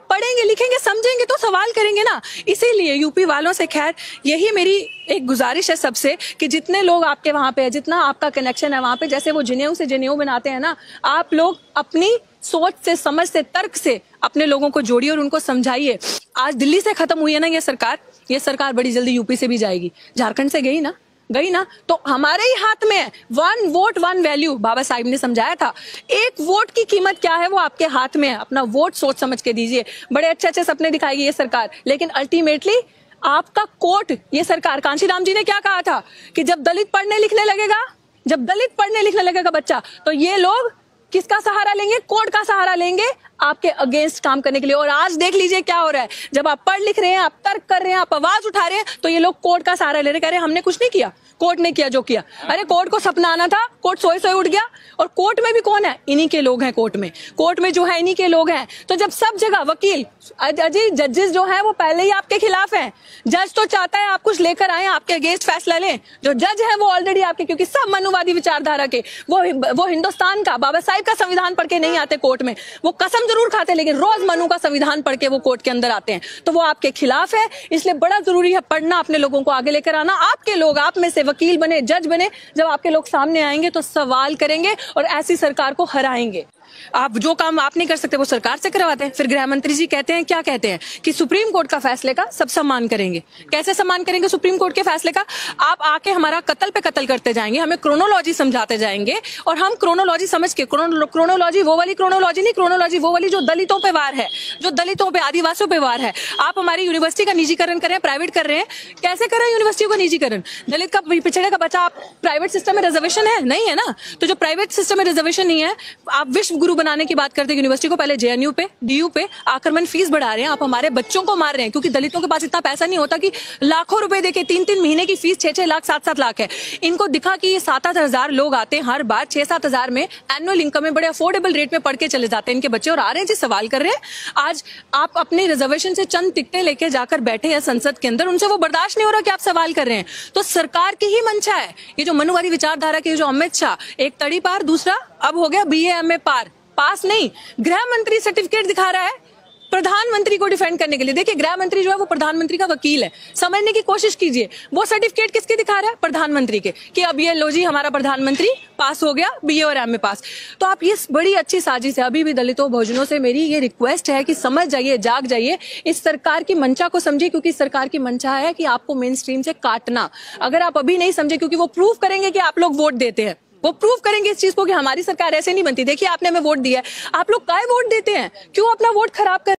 आप पढ़ेंगे, लिखेंगे, समझेंगे तो सवाल करेंगे ना। इसीलिए यूपी वालों से खैर यही मेरी एक गुजारिश है सबसे कि जितने लोग आपके वहां पे है, जितना आपका कनेक्शन है वहां पे, जैसे वो जनेऊ से जनेऊ बनाते हैं ना, आप लोग अपनी सोच से, समझ से, तर्क से अपने लोगों को जोड़िए और उनको समझाइए। आज दिल्ली से खत्म हुई है ना ये सरकार बड़ी जल्दी यूपी से भी जाएगी। झारखंड से गई ना, तो हमारे ही हाथ में है। 1 वोट 1 वैल्यू, बाबा साहिब ने समझाया था। 1 वोट की कीमत क्या है वो आपके हाथ में है। अपना वोट सोच समझ के दीजिए। बड़े अच्छे अच्छे सपने दिखाएगी ये सरकार, लेकिन अल्टीमेटली आपका कोर्ट, ये सरकार, कांशीराम जी ने क्या कहा था कि जब दलित पढ़ने लिखने लगेगा बच्चा, तो ये लोग किसका सहारा लेंगे? कोर्ट का सहारा लेंगे आपके अगेंस्ट काम करने के लिए। और आज देख लीजिए क्या हो रहा है। जब आप पढ़ लिख रहे हैं, आप तर्क कर रहे हैं, आप आवाज उठा रहे हैं, तो ये लोग कोर्ट का सहारा ले रहे हैं, कह रहे हैं हमने कुछ नहीं किया, कोर्ट ने किया जो किया। अरे कोर्ट को सपना आना था, कोर्ट सोए उठ गया। और कोर्ट में भी कौन है? इन्हीं के लोग हैं। कोर्ट में जो है इन्हीं के लोग हैं। तो जब सब जगह वकील, अजय जजेस जो है वो पहले ही आपके खिलाफ हैं। जज तो चाहता है आप कुछ लेकर आए, आपके अगेंस्ट फैसला लें। जो जज है वो ऑलरेडी आपके, क्योंकि सब मनुवादी विचारधारा के, वो हिंदुस्तान का, बाबा साहिब का संविधान पढ़ के नहीं आते कोर्ट में। वो कसम जरूर खाते, लेकिन रोज मनु का संविधान पढ़ के वो कोर्ट के अंदर आते हैं। तो वो आपके खिलाफ है। इसलिए बड़ा जरूरी है पढ़ना, अपने लोगों को आगे लेकर आना। आपके लोग, आप में से वकील बने, जज बने, जब आपके लोग सामने आएंगे तो सवाल करेंगे और ऐसी सरकार को हराएंगे। आप जो काम आप नहीं कर सकते वो सरकार से करवाते हैं। फिर गृह मंत्री जी कहते हैं, क्या कहते हैं कि सुप्रीम कोर्ट का फैसले का सब सम्मान करेंगे। कैसे सम्मान करेंगे सुप्रीम कोर्ट के फैसले का? आप आके हमारा कत्ल पे कत्ल करते जाएंगे, हमें क्रोनोलॉजी समझाते जाएंगे, और हम क्रोनोलॉजी समझ के, क्रोनोलॉजी वो वाली क्रोनोलॉजी नहीं, क्रोनोलॉजी वो वाली जो दलितों पे वार है, जो दलितों पे, आदिवासियों पे वार है। आप हमारी यूनिवर्सिटी का निजीकरण कर रहे हैं, प्राइवेट कर रहे हैं। कैसे कर रहे हैं यूनिवर्सिटी का निजीकरण? दलित का, पिछड़े का बच्चा, आप प्राइवेट सिस्टम में रिजर्वेशन है नहीं है ना, तो जो प्राइवेट सिस्टम में रिजर्वेशन नहीं है, आप विश्व गुरु बनाने की बात करते हैं यूनिवर्सिटी को, पहले जेएनयू पे, डीयू पे आक्रमण फीस बढ़ा रहे हैं। आप हमारे बच्चों को मार रहे हैं, क्योंकि दलितों के पास इतना पैसा नहीं होता कि लाखों रुपए देके 3-3 महीने की फीस 6-6 लाख 7-7 लाख है। इनको दिखा कि ये 7-8 हजार लोग आते हैं हर बार, 6-7 हजार में एनुअल इनकम में बड़े अफोर्डेबल रेट में पढ़ के चले जाते हैं इनके बच्चे, और आ रहे हैं जी सवाल कर रहे हैं। आज आप अपने रिजर्वेशन से चंद टिकटें लेके जाकर बैठे हैं संसद के अंदर, उनसे वो बर्दाश्त नहीं हो रहा कि आप सवाल कर रहे हैं। तो सरकार की ही मंशा है ये जो मनुवादी विचारधारा के, जो अमित शाह, एक तड़ी पार, दूसरा अब हो गया BA MA पास नहीं, गृह मंत्री सर्टिफिकेट दिखा रहा है प्रधानमंत्री को डिफेंड करने के लिए। देखिए गृह मंत्री जो है वो प्रधानमंत्री का वकील है, समझने की कोशिश कीजिए। वो सर्टिफिकेट किसके दिखा रहा है? प्रधानमंत्री के, कि अब ये लो जी हमारा प्रधानमंत्री पास हो गया BA और MA पास। तो आप ये बड़ी अच्छी साजिश है। अभी भी दलितों बहुजनों से मेरी ये रिक्वेस्ट है कि समझ जाइए, जाग जाइए, इस सरकार की मंशा को समझिए, क्योंकि इस सरकार की मंशा है कि आपको मेन स्ट्रीम से काटना। अगर आप अभी नहीं समझे, क्योंकि वो प्रूव करेंगे कि आप लोग वोट देते हैं, वो प्रूव करेंगे इस चीज को कि हमारी सरकार ऐसे नहीं बनती। देखिए आपने हमें वोट दिया है, आप लोग काहे वोट देते हैं? क्यों अपना वोट खराब कर